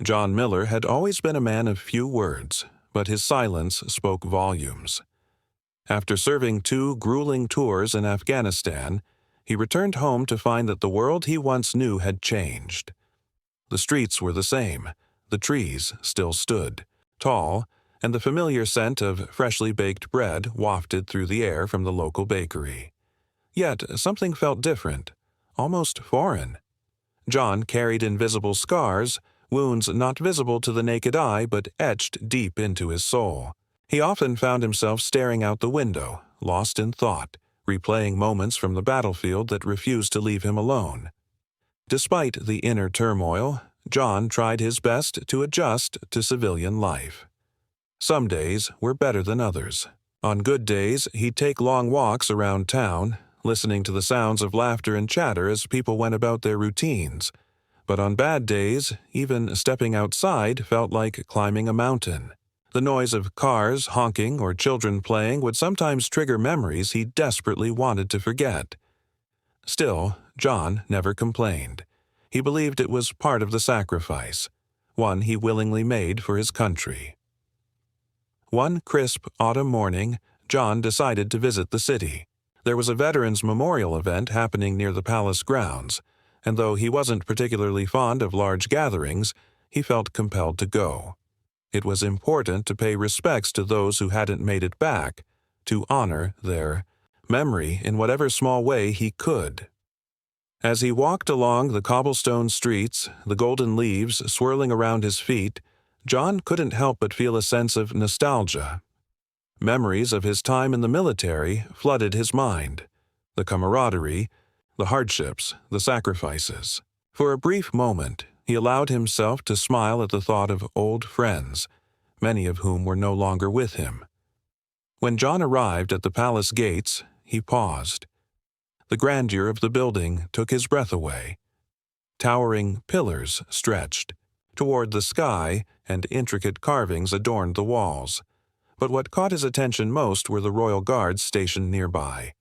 John Miller had always been a man of few words, but his silence spoke volumes. After serving 2 grueling tours in Afghanistan, he returned home to find that the world he once knew had changed. The streets were the same, the trees still stood, tall, and the familiar scent of freshly baked bread wafted through the air from the local bakery. Yet something felt different, almost foreign. John carried invisible scars, wounds not visible to the naked eye but etched deep into his soul. He often found himself staring out the window, lost in thought, replaying moments from the battlefield that refused to leave him alone. Despite the inner turmoil, John tried his best to adjust to civilian life. Some days were better than others. On good days, he'd take long walks around town, listening to the sounds of laughter and chatter as people went about their routines. But on bad days, even stepping outside felt like climbing a mountain. The noise of cars honking or children playing would sometimes trigger memories he desperately wanted to forget. Still, John never complained. He believed it was part of the sacrifice, one he willingly made for his country. One crisp autumn morning, John decided to visit the city. There was a Veterans Memorial event happening near the palace grounds, and though he wasn't particularly fond of large gatherings, he felt compelled to go. It was important to pay respects to those who hadn't made it back, to honor their memory in whatever small way he could. As he walked along the cobblestone streets, the golden leaves swirling around his feet, John couldn't help but feel a sense of nostalgia. Memories of his time in the military flooded his mind. The camaraderie, the hardships, the sacrifices. For a brief moment, he allowed himself to smile at the thought of old friends, many of whom were no longer with him. When John arrived at the palace gates, he paused. The grandeur of the building took his breath away. Towering pillars stretched toward the sky, and intricate carvings adorned the walls. But what caught his attention most were the royal guards stationed nearby.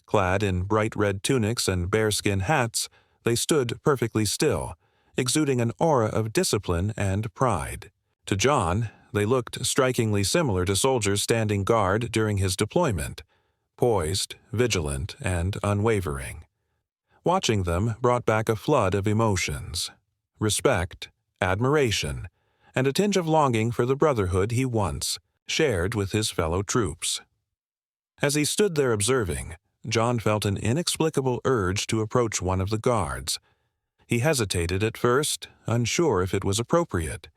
Clad in bright red tunics and bearskin hats, they stood perfectly still, exuding an aura of discipline and pride. To John, they looked strikingly similar to soldiers standing guard during his deployment, poised, vigilant, and unwavering. Watching them brought back a flood of emotions: respect, admiration, and a tinge of longing for the brotherhood he once shared with his fellow troops. As he stood there observing, John felt an inexplicable urge to approach one of the guards. He hesitated at first, unsure if it was appropriate.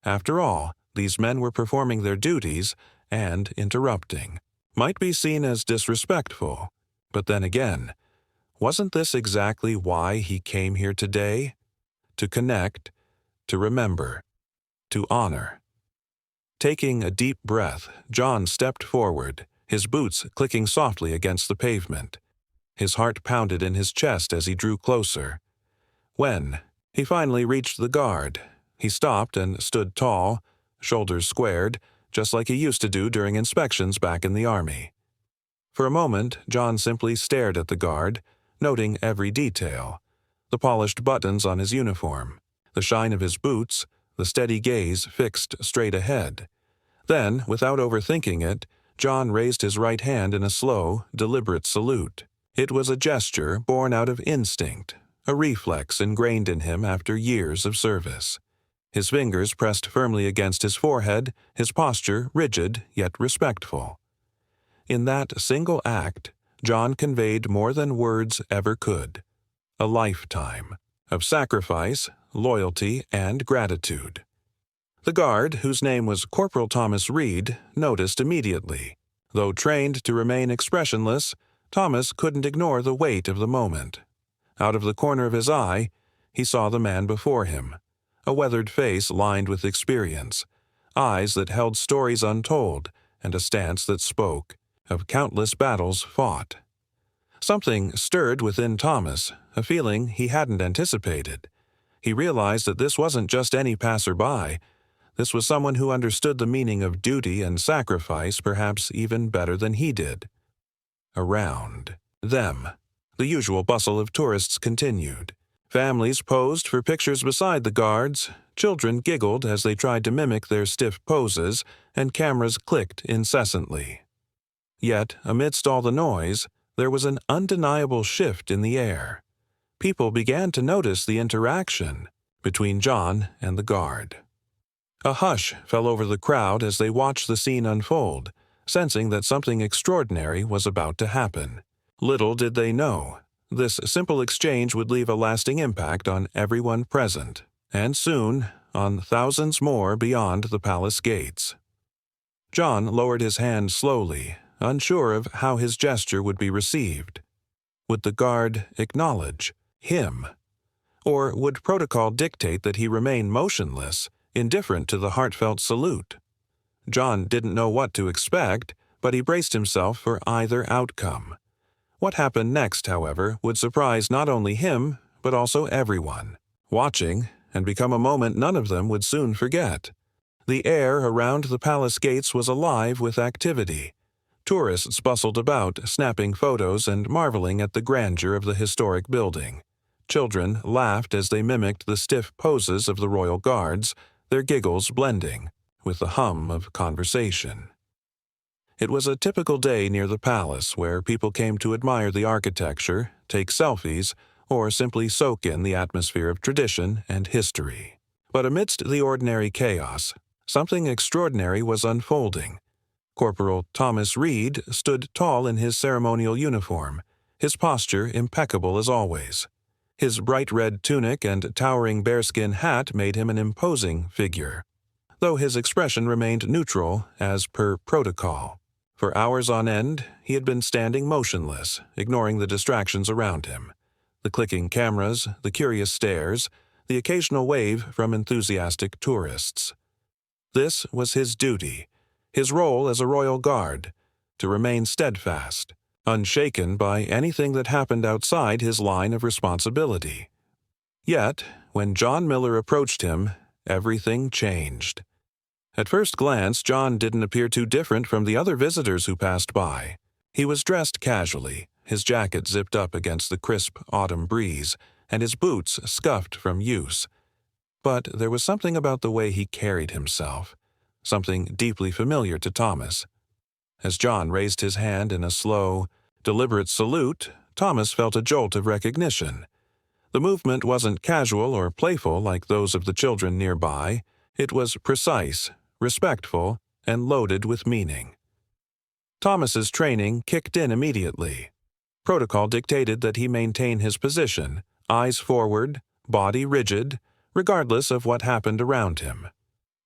After all, these men were performing their duties, and interrupting might be seen as disrespectful. But then again, wasn't this exactly why he came here today? To connect, to remember, to honor. Taking a deep breath, John stepped forward, his boots clicking softly against the pavement. His heart pounded in his chest as he drew closer. When he finally reached the guard, he stopped and stood tall, shoulders squared, just like he used to do during inspections back in the Army. For a moment, John simply stared at the guard, noting every detail: the polished buttons on his uniform, the shine of his boots, the steady gaze fixed straight ahead. Then, without overthinking it, John raised his right hand in a slow, deliberate salute. It was a gesture born out of instinct, a reflex ingrained in him after years of service. His fingers pressed firmly against his forehead, his posture rigid yet respectful. In that single act, John conveyed more than words ever could: a lifetime of sacrifice, loyalty, and gratitude. The guard, whose name was Corporal Thomas Reed, noticed immediately. Though trained to remain expressionless, Thomas couldn't ignore the weight of the moment. Out of the corner of his eye, he saw the man before him, a weathered face lined with experience, eyes that held stories untold, and a stance that spoke of countless battles fought. Something stirred within Thomas, a feeling he hadn't anticipated. He realized that this wasn't just any passerby. This was someone who understood the meaning of duty and sacrifice perhaps even better than he did. Around them, the usual bustle of tourists continued. Families posed for pictures beside the guards, Children giggled as they tried to mimic their stiff poses, and cameras clicked incessantly. Yet, amidst all the noise, there was an undeniable shift in the air. People began to notice the interaction between John and the guard. A hush fell over the crowd as they watched the scene unfold, sensing that something extraordinary was about to happen. Little did they know, this simple exchange would leave a lasting impact on everyone present, and soon on thousands more beyond the palace gates. John lowered his hand slowly, unsure of how his gesture would be received. Would the guard acknowledge him? Or would protocol dictate that he remain motionless, indifferent to the heartfelt salute? John didn't know what to expect, but he braced himself for either outcome. What happened next, however, would surprise not only him, but also everyone watching, and become a moment none of them would soon forget. The air around the palace gates was alive with activity. Tourists bustled about, snapping photos and marveling at the grandeur of the historic building. Children laughed as they mimicked the stiff poses of the royal guards, their giggles blending with the hum of conversation. It was a typical day near the palace where people came to admire the architecture, take selfies, or simply soak in the atmosphere of tradition and history. But amidst the ordinary chaos, something extraordinary was unfolding. Corporal Thomas Reed stood tall in his ceremonial uniform, his posture impeccable as always. His bright red tunic and towering bearskin hat made him an imposing figure, though his expression remained neutral as per protocol. For hours on end, he had been standing motionless, ignoring the distractions around him. The clicking cameras, the curious stares, the occasional wave from enthusiastic tourists. This was his duty, his role as a royal guard, to remain steadfast, unshaken by anything that happened outside his line of responsibility. Yet, when John Miller approached him, everything changed. At first glance, John didn't appear too different from the other visitors who passed by. He was dressed casually, his jacket zipped up against the crisp autumn breeze, and his boots scuffed from use. But there was something about the way he carried himself, something deeply familiar to Thomas. As John raised his hand in a slow, deliberate salute, Thomas felt a jolt of recognition. The movement wasn't casual or playful like those of the children nearby. It was precise, respectful, and loaded with meaning. Thomas's training kicked in immediately. Protocol dictated that he maintain his position, eyes forward, body rigid, regardless of what happened around him.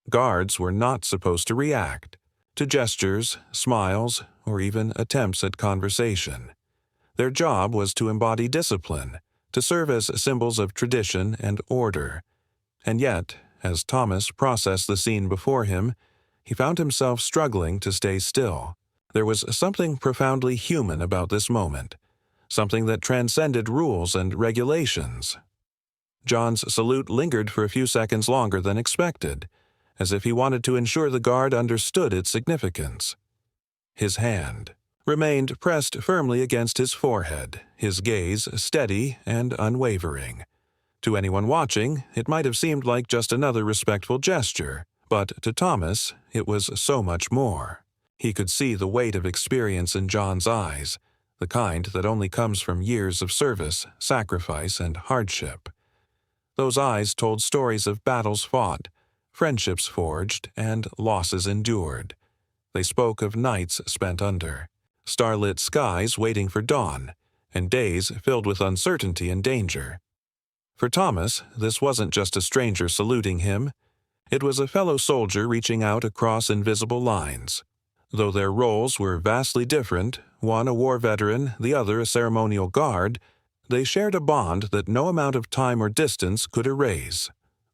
Guards were not supposed to react to gestures, smiles, or even attempts at conversation. Their job was to embody discipline, to serve as symbols of tradition and order. And yet, as Thomas processed the scene before him, he found himself struggling to stay still. There was something profoundly human about this moment, something that transcended rules and regulations. John's salute lingered for a few seconds longer than expected, as if he wanted to ensure the guard understood its significance. His hand remained pressed firmly against his forehead, his gaze steady and unwavering. To anyone watching, it might have seemed like just another respectful gesture, but to Thomas, it was so much more. He could see the weight of experience in John's eyes, the kind that only comes from years of service, sacrifice, and hardship. Those eyes told stories of battles fought, friendships forged, and losses endured. They spoke of nights spent under starlit skies waiting for dawn, and days filled with uncertainty and danger. For Thomas, this wasn't just a stranger saluting him. It was a fellow soldier reaching out across invisible lines. Though their roles were vastly different, one a war veteran, the other a ceremonial guard, they shared a bond that no amount of time or distance could erase.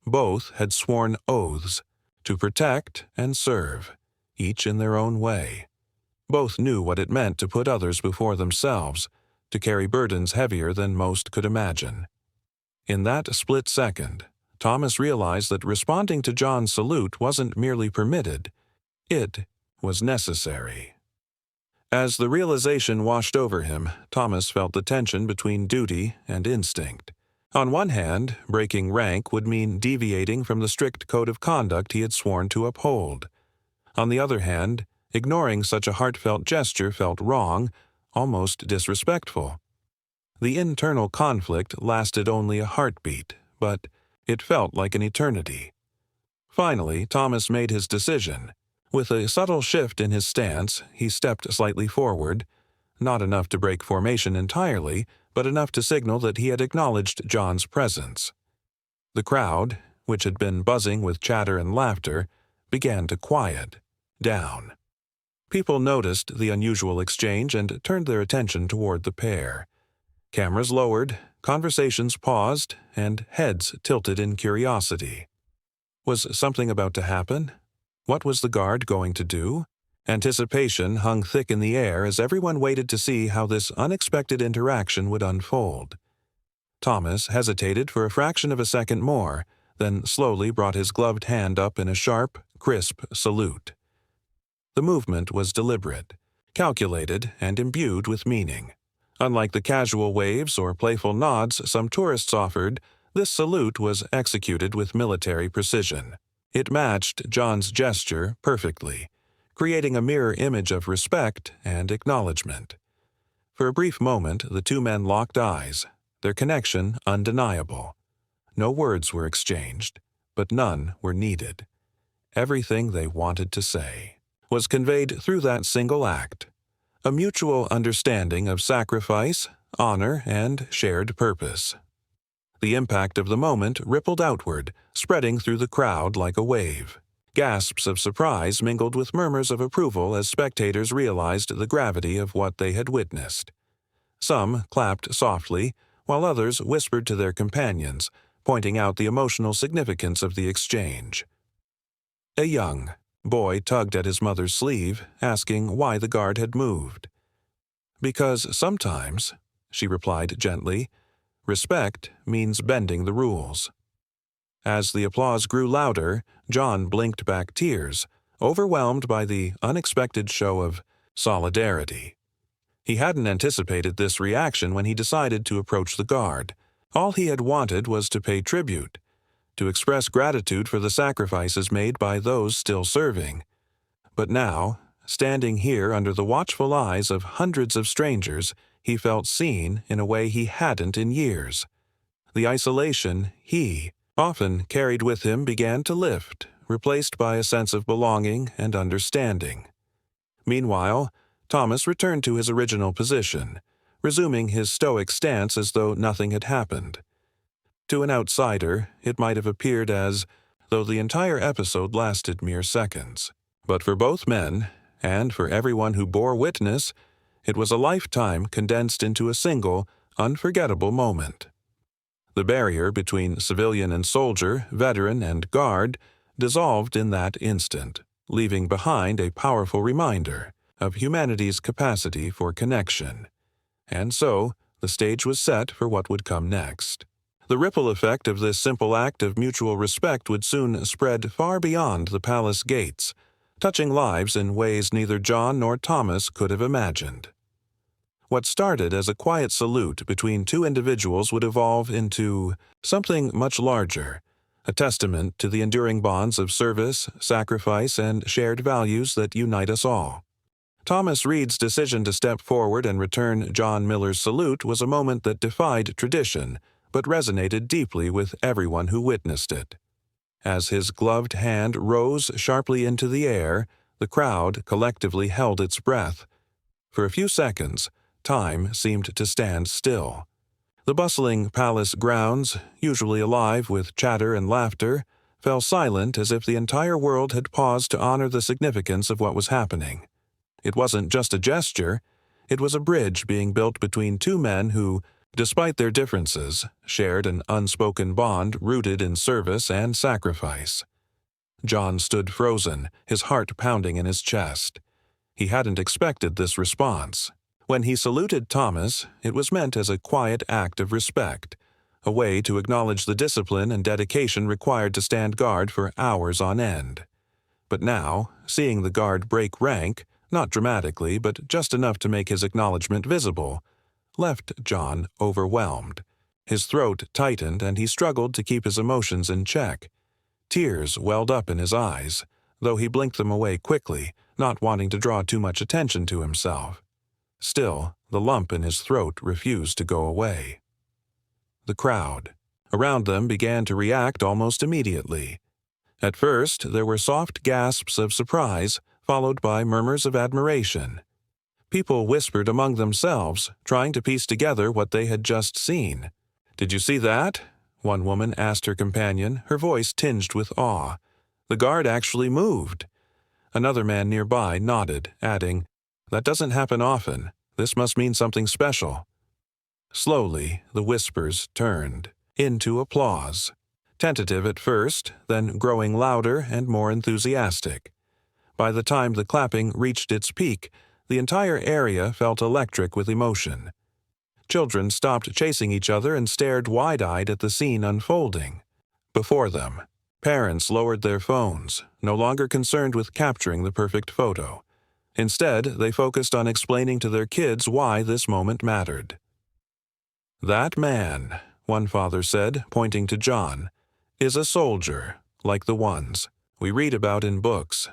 Both had sworn oaths to protect and serve, each in their own way. Both knew what it meant to put others before themselves, to carry burdens heavier than most could imagine. In that split second, Thomas realized that responding to John's salute wasn't merely permitted, it was necessary. As the realization washed over him, Thomas felt the tension between duty and instinct. On one hand, breaking rank would mean deviating from the strict code of conduct he had sworn to uphold. On the other hand, ignoring such a heartfelt gesture felt wrong, almost disrespectful. The internal conflict lasted only a heartbeat, but it felt like an eternity. Finally, Thomas made his decision. With a subtle shift in his stance, he stepped slightly forward, not enough to break formation entirely, but enough to signal that he had acknowledged John's presence. The crowd, which had been buzzing with chatter and laughter, began to quiet down. People noticed the unusual exchange and turned their attention toward the pair. Cameras lowered, conversations paused, and heads tilted in curiosity. Was something about to happen? What was the guard going to do? Anticipation hung thick in the air as everyone waited to see how this unexpected interaction would unfold. Thomas hesitated for a fraction of a second more, then slowly brought his gloved hand up in a sharp, crisp salute. The movement was deliberate, calculated, and imbued with meaning. Unlike the casual waves or playful nods some tourists offered, this salute was executed with military precision. It matched John's gesture perfectly, creating a mirror image of respect and acknowledgement. For a brief moment, the two men locked eyes, their connection undeniable. No words were exchanged, but none were needed. Everything they wanted to say was conveyed through that single act, a mutual understanding of sacrifice, honor, and shared purpose. The impact of the moment rippled outward, spreading through the crowd like a wave. Gasps of surprise mingled with murmurs of approval as spectators realized the gravity of what they had witnessed. Some clapped softly, while others whispered to their companions, pointing out the emotional significance of the exchange. A young boy tugged at his mother's sleeve, asking why the guard had moved. "Because sometimes," she replied gently, "respect means bending the rules." As the applause grew louder, John blinked back tears, overwhelmed by the unexpected show of solidarity. He hadn't anticipated this reaction when he decided to approach the guard. All he had wanted was to pay tribute, to express gratitude for the sacrifices made by those still serving. But now, standing here under the watchful eyes of hundreds of strangers, he felt seen in a way he hadn't in years. The isolation he often carried with him began to lift, replaced by a sense of belonging and understanding. Meanwhile, Thomas returned to his original position, resuming his stoic stance as though nothing had happened. To an outsider, it might have appeared as though the entire episode lasted mere seconds. But for both men, and for everyone who bore witness, it was a lifetime condensed into a single, unforgettable moment. The barrier between civilian and soldier, veteran and guard, dissolved in that instant, leaving behind a powerful reminder of humanity's capacity for connection. And so, the stage was set for what would come next. The ripple effect of this simple act of mutual respect would soon spread far beyond the palace gates, touching lives in ways neither John nor Thomas could have imagined. What started as a quiet salute between two individuals would evolve into something much larger, a testament to the enduring bonds of service, sacrifice, and shared values that unite us all. Thomas Reed's decision to step forward and return John Miller's salute was a moment that defied tradition, but resonated deeply with everyone who witnessed it. As his gloved hand rose sharply into the air, the crowd collectively held its breath. For a few seconds, time seemed to stand still. The bustling palace grounds, usually alive with chatter and laughter, fell silent as if the entire world had paused to honor the significance of what was happening. It wasn't just a gesture, it was a bridge being built between two men who, despite their differences, shared an unspoken bond rooted in service and sacrifice. John stood frozen, his heart pounding in his chest. He hadn't expected this response. When he saluted Thomas, it was meant as a quiet act of respect, a way to acknowledge the discipline and dedication required to stand guard for hours on end. But now, seeing the guard break rank, not dramatically, but just enough to make his acknowledgement visible, left John overwhelmed. His throat tightened and he struggled to keep his emotions in check. Tears welled up in his eyes, though he blinked them away quickly, not wanting to draw too much attention to himself. Still, the lump in his throat refused to go away. The crowd around them began to react almost immediately. At first, there were soft gasps of surprise, followed by murmurs of admiration. People whispered among themselves, trying to piece together what they had just seen. "Did you see that?" one woman asked her companion, her voice tinged with awe. "The guard actually moved." Another man nearby nodded, adding, "That doesn't happen often. This must mean something special." Slowly, the whispers turned into applause. Tentative at first, then growing louder and more enthusiastic. By the time the clapping reached its peak, the entire area felt electric with emotion. Children stopped chasing each other and stared wide-eyed at the scene unfolding. Before them, parents lowered their phones, no longer concerned with capturing the perfect photo. Instead, they focused on explaining to their kids why this moment mattered. "That man," one father said, pointing to John, "is a soldier, like the ones we read about in books.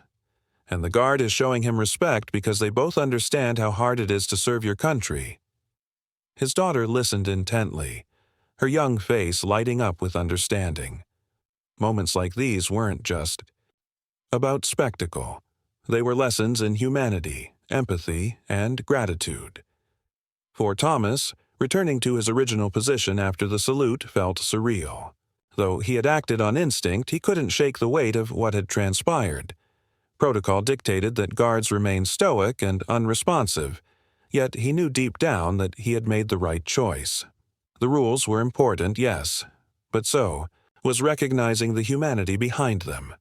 And the guard is showing him respect because they both understand how hard it is to serve your country." His daughter listened intently, her young face lighting up with understanding. Moments like these weren't just about spectacle. They were lessons in humanity, empathy, and gratitude. For Thomas, returning to his original position after the salute felt surreal. Though he had acted on instinct, he couldn't shake the weight of what had transpired. Protocol dictated that guards remain stoic and unresponsive, yet he knew deep down that he had made the right choice. The rules were important, yes, but so was recognizing the humanity behind them.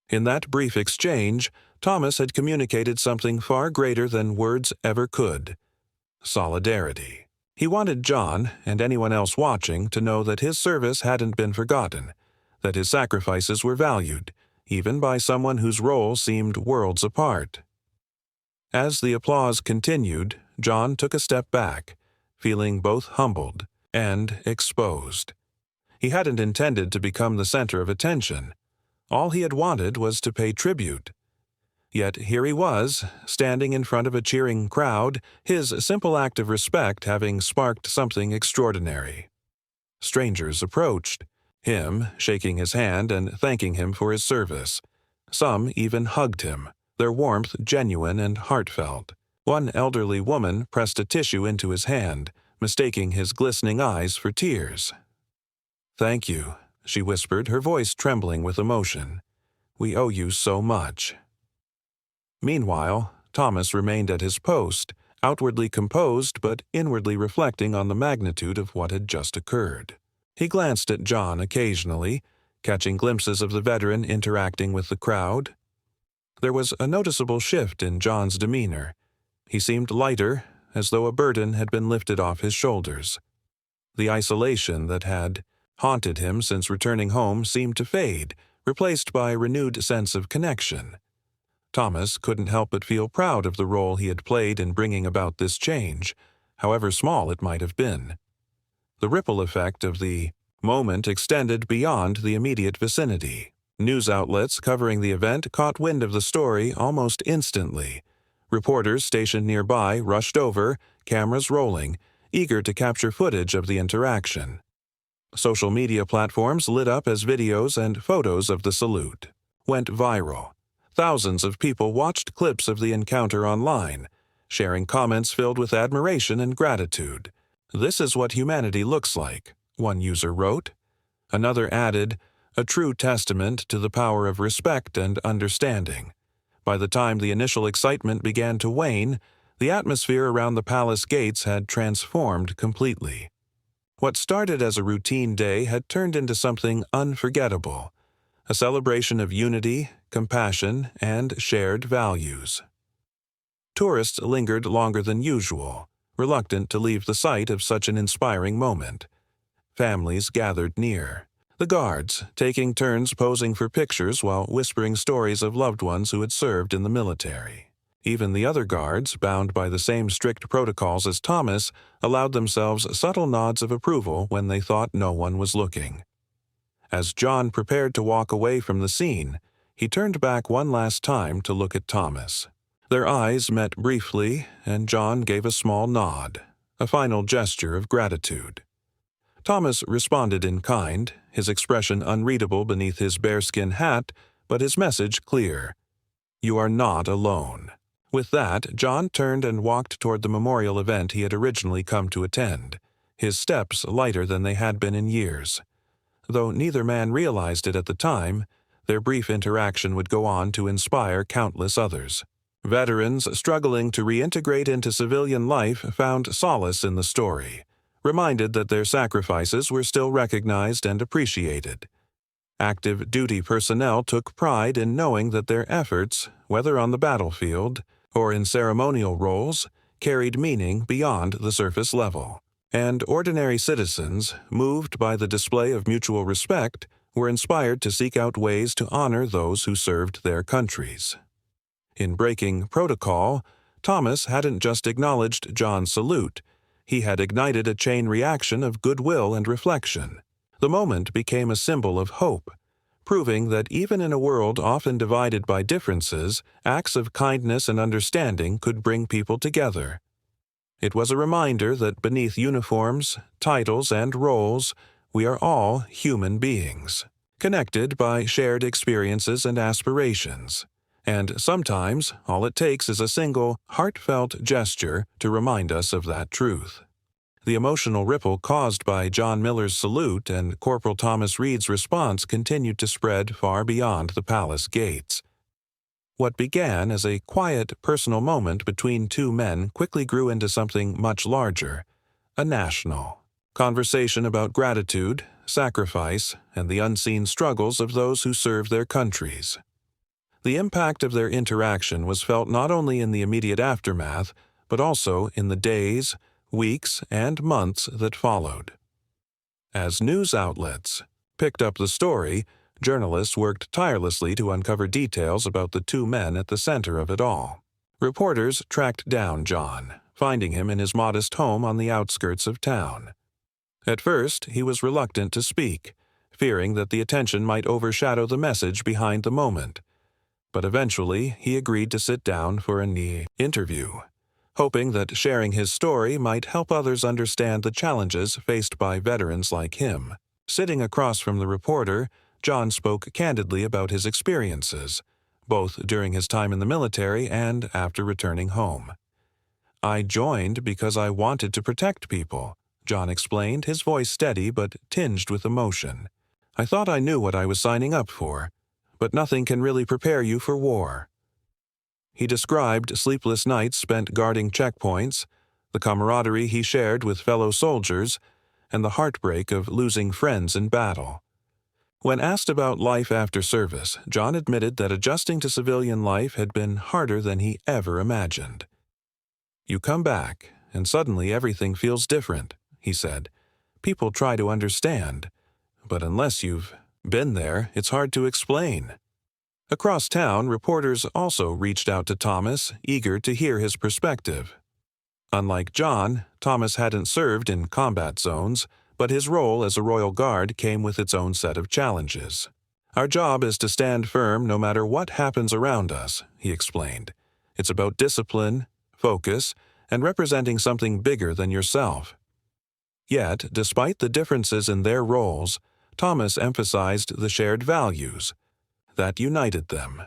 In that brief exchange, Thomas had communicated something far greater than words ever could: solidarity. He wanted John, and anyone else watching, to know that his service hadn't been forgotten, that his sacrifices were valued, even by someone whose role seemed worlds apart. As the applause continued, John took a step back, feeling both humbled and exposed. He hadn't intended to become the center of attention. All he had wanted was to pay tribute. Yet here he was, standing in front of a cheering crowd, his simple act of respect having sparked something extraordinary. Strangers approached, him shaking his hand and thanking him for his service. Some even hugged him, their warmth genuine and heartfelt. One elderly woman pressed a tissue into his hand, mistaking his glistening eyes for tears. "Thank you," she whispered, her voice trembling with emotion. "We owe you so much." Meanwhile, Thomas remained at his post, outwardly composed but inwardly reflecting on the magnitude of what had just occurred. He glanced at John occasionally, catching glimpses of the veteran interacting with the crowd. There was a noticeable shift in John's demeanor. He seemed lighter, as though a burden had been lifted off his shoulders. The isolation that had haunted him since returning home seemed to fade, replaced by a renewed sense of connection. Thomas couldn't help but feel proud of the role he had played in bringing about this change, however small it might have been. The ripple effect of the moment extended beyond the immediate vicinity. News outlets covering the event caught wind of the story almost instantly. Reporters stationed nearby rushed over, cameras rolling, eager to capture footage of the interaction. Social media platforms lit up as videos and photos of the salute went viral. Thousands of people watched clips of the encounter online, sharing comments filled with admiration and gratitude. "This is what humanity looks like," one user wrote. Another added, "A true testament to the power of respect and understanding." By the time the initial excitement began to wane, the atmosphere around the palace gates had transformed completely. What started as a routine day had turned into something unforgettable, a celebration of unity, compassion, and shared values. Tourists lingered longer than usual, reluctant to leave the site of such an inspiring moment. Families gathered near, the guards taking turns posing for pictures while whispering stories of loved ones who had served in the military. Even the other guards, bound by the same strict protocols as Thomas, allowed themselves subtle nods of approval when they thought no one was looking. As John prepared to walk away from the scene, he turned back one last time to look at Thomas. Their eyes met briefly, and John gave a small nod, a final gesture of gratitude. Thomas responded in kind, his expression unreadable beneath his bearskin hat, but his message clear. "You are not alone." With that, John turned and walked toward the memorial event he had originally come to attend, his steps lighter than they had been in years. Though neither man realized it at the time, their brief interaction would go on to inspire countless others. Veterans struggling to reintegrate into civilian life found solace in the story, reminded that their sacrifices were still recognized and appreciated. Active duty personnel took pride in knowing that their efforts, whether on the battlefield or in ceremonial roles, carried meaning beyond the surface level. And ordinary citizens, moved by the display of mutual respect, were inspired to seek out ways to honor those who served their countries. In breaking protocol, Thomas hadn't just acknowledged John's salute, he had ignited a chain reaction of goodwill and reflection. The moment became a symbol of hope, proving that even in a world often divided by differences, acts of kindness and understanding could bring people together. It was a reminder that beneath uniforms, titles, and roles, we are all human beings, connected by shared experiences and aspirations. And sometimes, all it takes is a single, heartfelt gesture to remind us of that truth. The emotional ripple caused by John Miller's salute and Corporal Thomas Reed's response continued to spread far beyond the palace gates. What began as a quiet, personal moment between two men quickly grew into something much larger, a national conversation about gratitude, sacrifice, and the unseen struggles of those who serve their countries. The impact of their interaction was felt not only in the immediate aftermath, but also in the days, weeks, and months that followed. As news outlets picked up the story, journalists worked tirelessly to uncover details about the two men at the center of it all. Reporters tracked down John, finding him in his modest home on the outskirts of town. At first, he was reluctant to speak, fearing that the attention might overshadow the message behind the moment. But eventually, he agreed to sit down for an interview, hoping that sharing his story might help others understand the challenges faced by veterans like him. Sitting across from the reporter, John spoke candidly about his experiences, both during his time in the military and after returning home. "I joined because I wanted to protect people," John explained, his voice steady but tinged with emotion. "I thought I knew what I was signing up for, but nothing can really prepare you for war." He described sleepless nights spent guarding checkpoints, the camaraderie he shared with fellow soldiers, and the heartbreak of losing friends in battle. When asked about life after service, John admitted that adjusting to civilian life had been harder than he ever imagined. "You come back, and suddenly everything feels different," he said. "People try to understand, but unless you've been there, it's hard to explain." Across town, reporters also reached out to Thomas, eager to hear his perspective. Unlike John, Thomas hadn't served in combat zones, but his role as a Royal Guard came with its own set of challenges. "Our job is to stand firm no matter what happens around us," he explained. "It's about discipline, focus, and representing something bigger than yourself." Yet, despite the differences in their roles, Thomas emphasized the shared values that united them.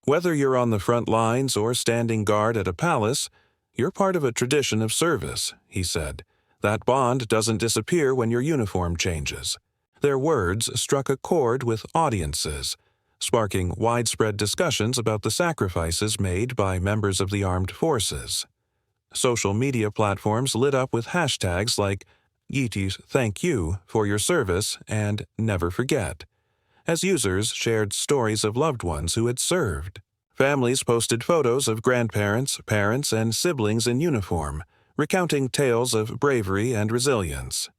"Whether you're on the front lines or standing guard at a palace, you're part of a tradition of service," he said. "That bond doesn't disappear when your uniform changes." Their words struck a chord with audiences, sparking widespread discussions about the sacrifices made by members of the armed forces. Social media platforms lit up with hashtags like "Yeeties thank you for your service" and "Never forget," as users shared stories of loved ones who had served. Families posted photos of grandparents, parents, and siblings in uniform, recounting tales of bravery and resilience.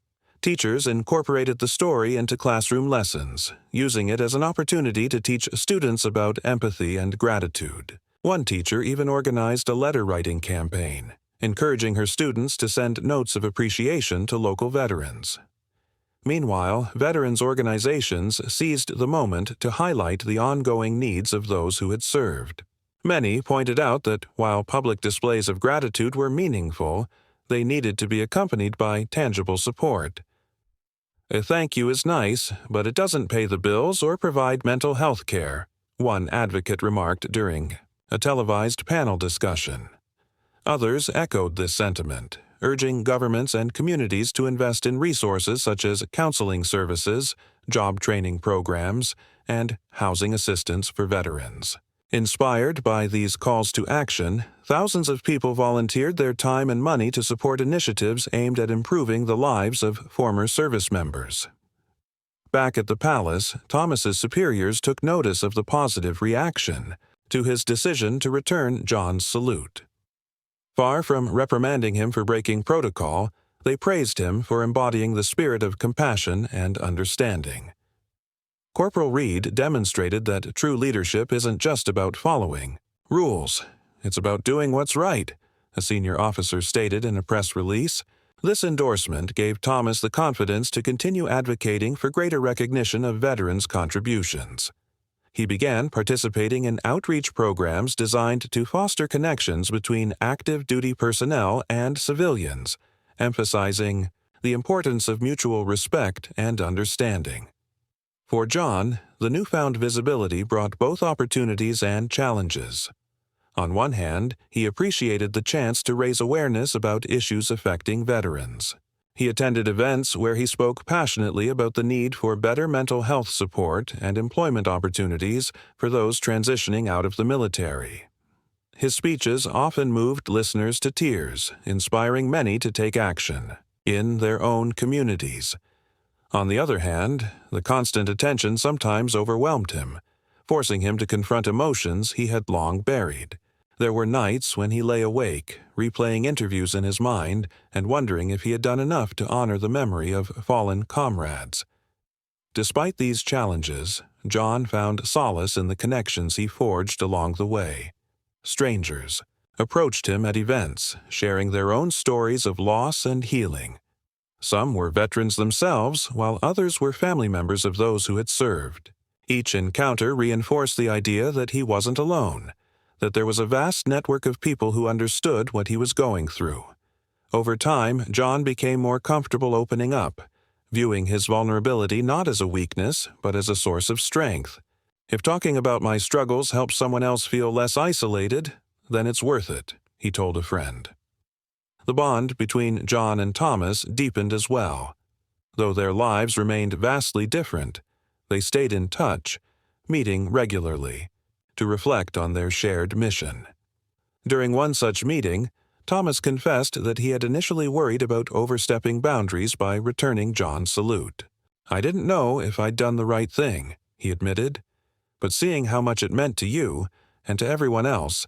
Teachers incorporated the story into classroom lessons, using it as an opportunity to teach students about empathy and gratitude. One teacher even organized a letter-writing campaign, encouraging her students to send notes of appreciation to local veterans. Meanwhile, veterans organizations seized the moment to highlight the ongoing needs of those who had served. Many pointed out that while public displays of gratitude were meaningful, they needed to be accompanied by tangible support. "A thank you is nice, but it doesn't pay the bills or provide mental health care," one advocate remarked during a televised panel discussion. Others echoed this sentiment, urging governments and communities to invest in resources such as counseling services, job training programs, and housing assistance for veterans. Inspired by these calls to action, thousands of people volunteered their time and money to support initiatives aimed at improving the lives of former service members. Back at the palace, Thomas's superiors took notice of the positive reaction to his decision to return John's salute. Far from reprimanding him for breaking protocol, they praised him for embodying the spirit of compassion and understanding. Corporal Reed demonstrated that true leadership isn't just about following rules. It's about doing what's right, a senior officer stated in a press release. This endorsement gave Thomas the confidence to continue advocating for greater recognition of veterans' contributions. He began participating in outreach programs designed to foster connections between active duty personnel and civilians, emphasizing the importance of mutual respect and understanding. For John, the newfound visibility brought both opportunities and challenges. On one hand, he appreciated the chance to raise awareness about issues affecting veterans. He attended events where he spoke passionately about the need for better mental health support and employment opportunities for those transitioning out of the military. His speeches often moved listeners to tears, inspiring many to take action in their own communities. On the other hand, the constant attention sometimes overwhelmed him, forcing him to confront emotions he had long buried. There were nights when he lay awake, replaying interviews in his mind and wondering if he had done enough to honor the memory of fallen comrades. Despite these challenges, John found solace in the connections he forged along the way. Strangers approached him at events, sharing their own stories of loss and healing. Some were veterans themselves, while others were family members of those who had served. Each encounter reinforced the idea that he wasn't alone, that there was a vast network of people who understood what he was going through. Over time, John became more comfortable opening up, viewing his vulnerability not as a weakness, but as a source of strength. "If talking about my struggles helps someone else feel less isolated, then it's worth it," he told a friend. The bond between John and Thomas deepened as well. Though their lives remained vastly different, they stayed in touch, meeting regularly, to reflect on their shared mission. During one such meeting, Thomas confessed that he had initially worried about overstepping boundaries by returning John's salute. "I didn't know if I'd done the right thing," he admitted, "but seeing how much it meant to you and to everyone else,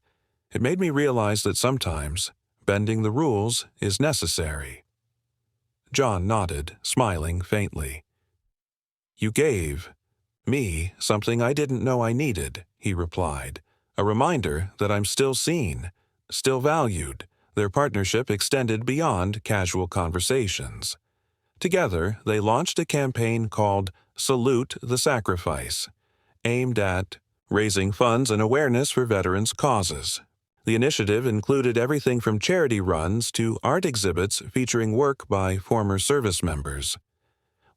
it made me realize that sometimes bending the rules is necessary." John nodded, smiling faintly. "You gave me something I didn't know I needed," he replied, "a reminder that I'm still seen, still valued." Their partnership extended beyond casual conversations. Together, they launched a campaign called Salute the Sacrifice, aimed at raising funds and awareness for veterans' causes. The initiative included everything from charity runs to art exhibits featuring work by former service members.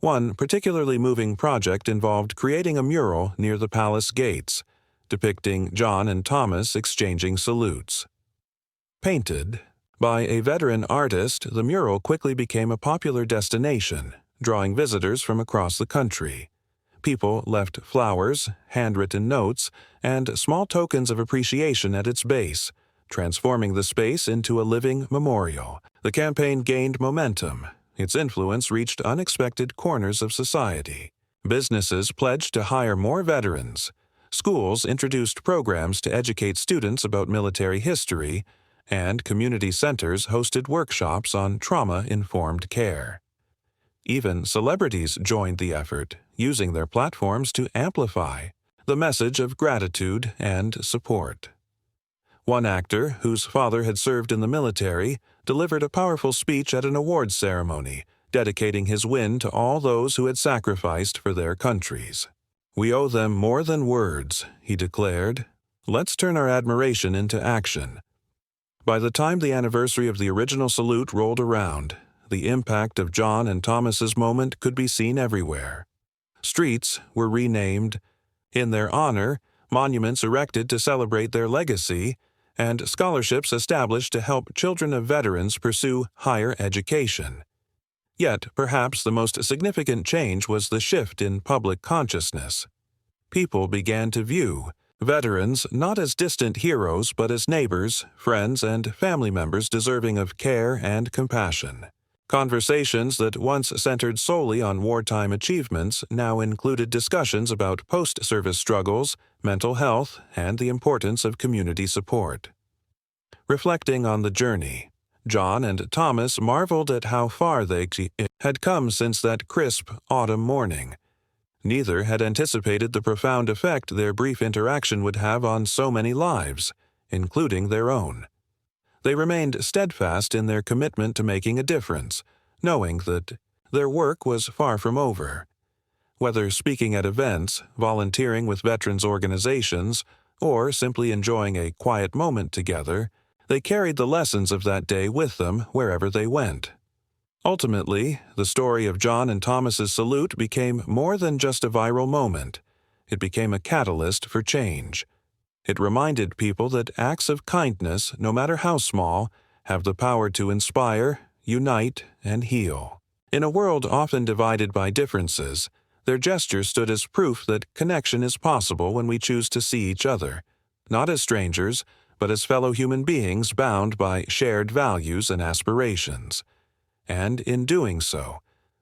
One particularly moving project involved creating a mural near the palace gates, depicting John and Thomas exchanging salutes. Painted by a veteran artist, the mural quickly became a popular destination, drawing visitors from across the country. People left flowers, handwritten notes, and small tokens of appreciation at its base, transforming the space into a living memorial. The campaign gained momentum. Its influence reached unexpected corners of society. Businesses pledged to hire more veterans. Schools introduced programs to educate students about military history, and community centers hosted workshops on trauma-informed care. Even celebrities joined the effort, using their platforms to amplify the message of gratitude and support. One actor, whose father had served in the military, delivered a powerful speech at an awards ceremony, dedicating his win to all those who had sacrificed for their countries. "We owe them more than words," he declared. "Let's turn our admiration into action." By the time the anniversary of the original salute rolled around, the impact of John and Thomas's moment could be seen everywhere. Streets were renamed in their honor, monuments erected to celebrate their legacy, and scholarships established to help children of veterans pursue higher education. Yet, perhaps the most significant change was the shift in public consciousness. People began to view veterans not as distant heroes but as neighbors, friends, and family members deserving of care and compassion. Conversations that once centered solely on wartime achievements now included discussions about post-service struggles, mental health, and the importance of community support. Reflecting on the journey, John and Thomas marveled at how far they had come since that crisp autumn morning. Neither had anticipated the profound effect their brief interaction would have on so many lives, including their own. They remained steadfast in their commitment to making a difference, knowing that their work was far from over. Whether speaking at events, volunteering with veterans organizations, or simply enjoying a quiet moment together, they carried the lessons of that day with them wherever they went. Ultimately, the story of John and Thomas's salute became more than just a viral moment. It became a catalyst for change. It reminded people that acts of kindness, no matter how small, have the power to inspire, unite, and heal. In a world often divided by differences, their gesture stood as proof that connection is possible when we choose to see each other, not as strangers, but as fellow human beings bound by shared values and aspirations. And in doing so,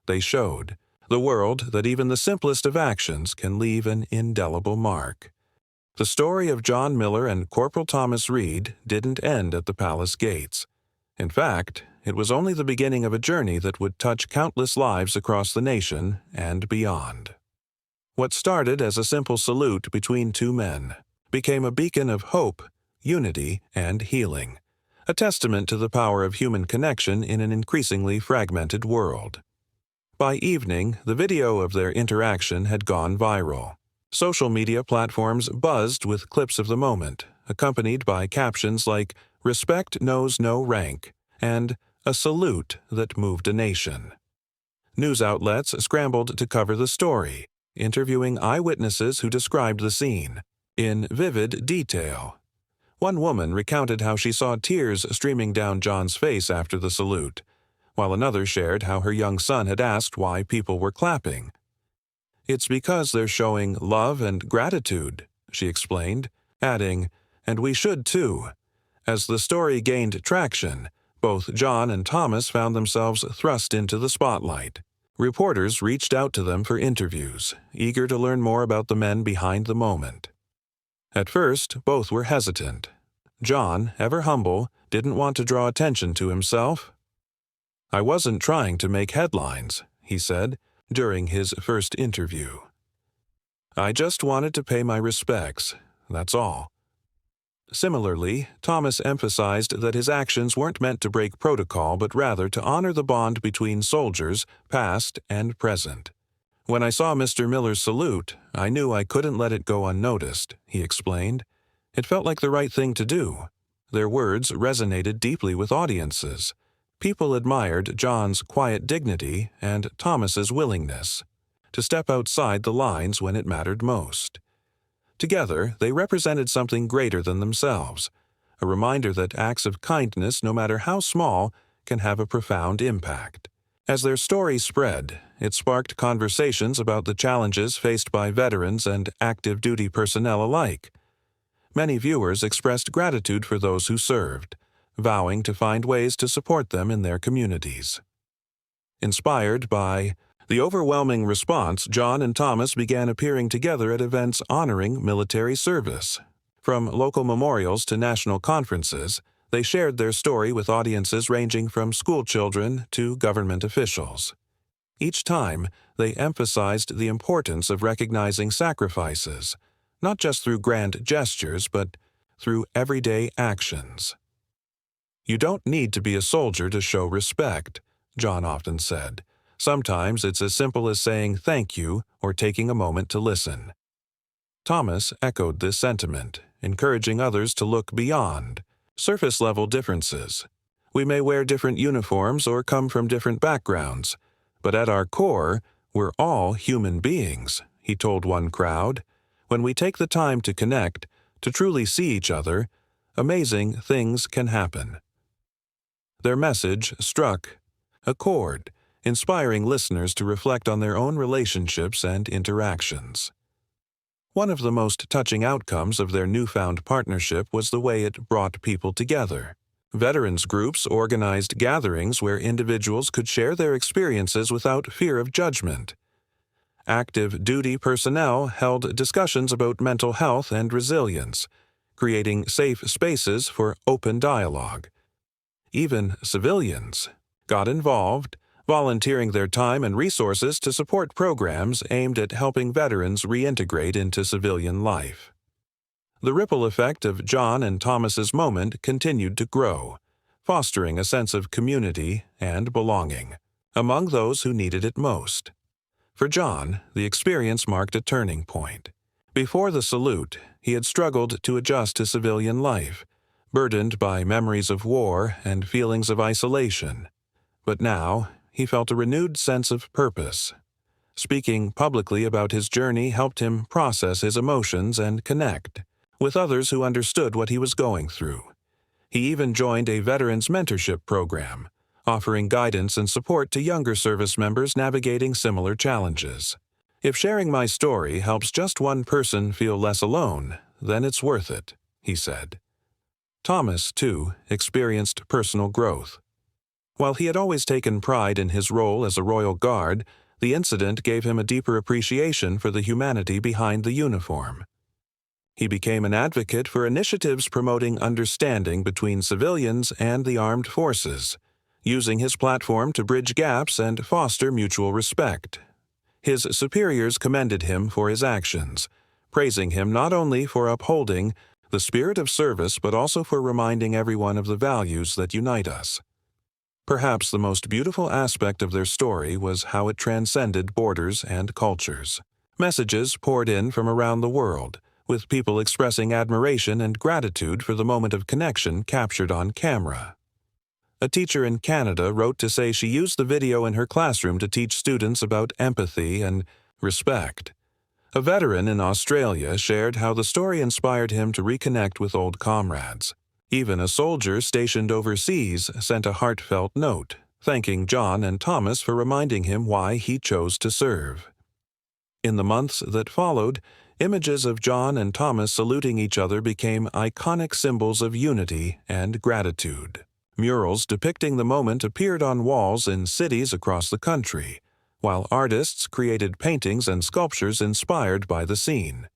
they showed the world that even the simplest of actions can leave an indelible mark. The story of John Miller and Corporal Thomas Reed didn't end at the palace gates. In fact, it was only the beginning of a journey that would touch countless lives across the nation and beyond. What started as a simple salute between two men became a beacon of hope, unity, and healing, a testament to the power of human connection in an increasingly fragmented world. By evening, the video of their interaction had gone viral. Social media platforms buzzed with clips of the moment, accompanied by captions like "Respect knows no rank" and "A salute that moved a nation." News outlets scrambled to cover the story, interviewing eyewitnesses who described the scene in vivid detail. One woman recounted how she saw tears streaming down John's face after the salute, while another shared how her young son had asked why people were clapping. "It's because they're showing love and gratitude," she explained, adding, "And we should too." As the story gained traction, both John and Thomas found themselves thrust into the spotlight. Reporters reached out to them for interviews, eager to learn more about the men behind the moment. At first, both were hesitant. John, ever humble, didn't want to draw attention to himself. "I wasn't trying to make headlines," he said during his first interview. "I just wanted to pay my respects, that's all." Similarly, Thomas emphasized that his actions weren't meant to break protocol but rather to honor the bond between soldiers, past and present. "When I saw Mr. Miller's salute, I knew I couldn't let it go unnoticed," he explained. "It felt like the right thing to do." Their words resonated deeply with audiences. People admired John's quiet dignity and Thomas's willingness to step outside the lines when it mattered most. Together, they represented something greater than themselves, a reminder that acts of kindness, no matter how small, can have a profound impact. As their story spread, it sparked conversations about the challenges faced by veterans and active duty personnel alike. Many viewers expressed gratitude for those who served, vowing to find ways to support them in their communities. Inspired by the overwhelming response, John and Thomas began appearing together at events honoring military service. From local memorials to national conferences, they shared their story with audiences ranging from school children to government officials. Each time, they emphasized the importance of recognizing sacrifices, not just through grand gestures, but through everyday actions. "You don't need to be a soldier to show respect," John often said. "Sometimes it's as simple as saying thank you or taking a moment to listen." Thomas echoed this sentiment, encouraging others to look beyond surface-level differences. "We may wear different uniforms or come from different backgrounds, but at our core, we're all human beings," he told one crowd. "When we take the time to connect, to truly see each other, amazing things can happen." Their message struck a chord, inspiring listeners to reflect on their own relationships and interactions. One of the most touching outcomes of their newfound partnership was the way it brought people together. Veterans groups organized gatherings where individuals could share their experiences without fear of judgment. Active duty personnel held discussions about mental health and resilience, creating safe spaces for open dialogue. Even civilians got involved, volunteering their time and resources to support programs aimed at helping veterans reintegrate into civilian life. The ripple effect of John and Thomas's moment continued to grow, fostering a sense of community and belonging among those who needed it most. For John, the experience marked a turning point. Before the salute, he had struggled to adjust to civilian life, burdened by memories of war and feelings of isolation. But now, he felt a renewed sense of purpose. Speaking publicly about his journey helped him process his emotions and connect with others who understood what he was going through. He even joined a veterans mentorship program, offering guidance and support to younger service members navigating similar challenges. "If sharing my story helps just one person feel less alone, then it's worth it," he said. Thomas, too, experienced personal growth. While he had always taken pride in his role as a Royal Guard, the incident gave him a deeper appreciation for the humanity behind the uniform. He became an advocate for initiatives promoting understanding between civilians and the armed forces, using his platform to bridge gaps and foster mutual respect. His superiors commended him for his actions, praising him not only for upholding the spirit of service but also for reminding everyone of the values that unite us. Perhaps the most beautiful aspect of their story was how it transcended borders and cultures. Messages poured in from around the world, with people expressing admiration and gratitude for the moment of connection captured on camera. A teacher in Canada wrote to say she used the video in her classroom to teach students about empathy and respect. A veteran in Australia shared how the story inspired him to reconnect with old comrades. Even a soldier stationed overseas sent a heartfelt note, thanking John and Thomas for reminding him why he chose to serve. In the months that followed, images of John and Thomas saluting each other became iconic symbols of unity and gratitude. Murals depicting the moment appeared on walls in cities across the country, while artists created paintings and sculptures inspired by the scene.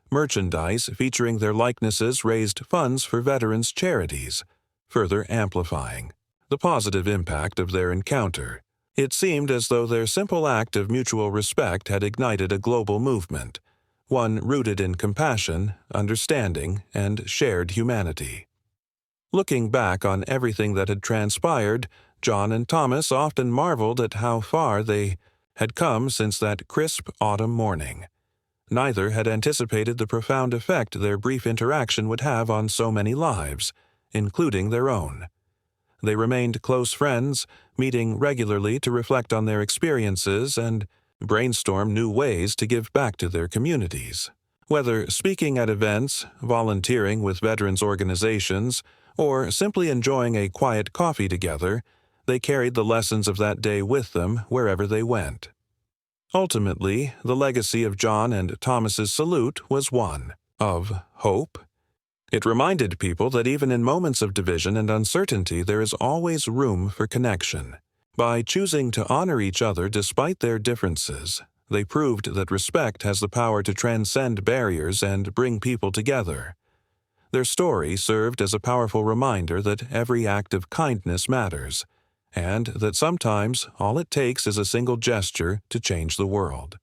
Merchandise featuring their likenesses raised funds for veterans' charities, further amplifying the positive impact of their encounter. It seemed as though their simple act of mutual respect had ignited a global movement, one rooted in compassion, understanding, and shared humanity. Looking back on everything that had transpired, John and Thomas often marveled at how far they had come since that crisp autumn morning. Neither had anticipated the profound effect their brief interaction would have on so many lives, including their own. They remained close friends, meeting regularly to reflect on their experiences and brainstorm new ways to give back to their communities. Whether speaking at events, volunteering with veterans organizations, or simply enjoying a quiet coffee together, they carried the lessons of that day with them wherever they went. Ultimately, the legacy of John and Thomas's salute was one of hope. It reminded people that even in moments of division and uncertainty, there is always room for connection. By choosing to honor each other despite their differences, they proved that respect has the power to transcend barriers and bring people together. Their story served as a powerful reminder that every act of kindness matters, and that sometimes all it takes is a single gesture to change the world.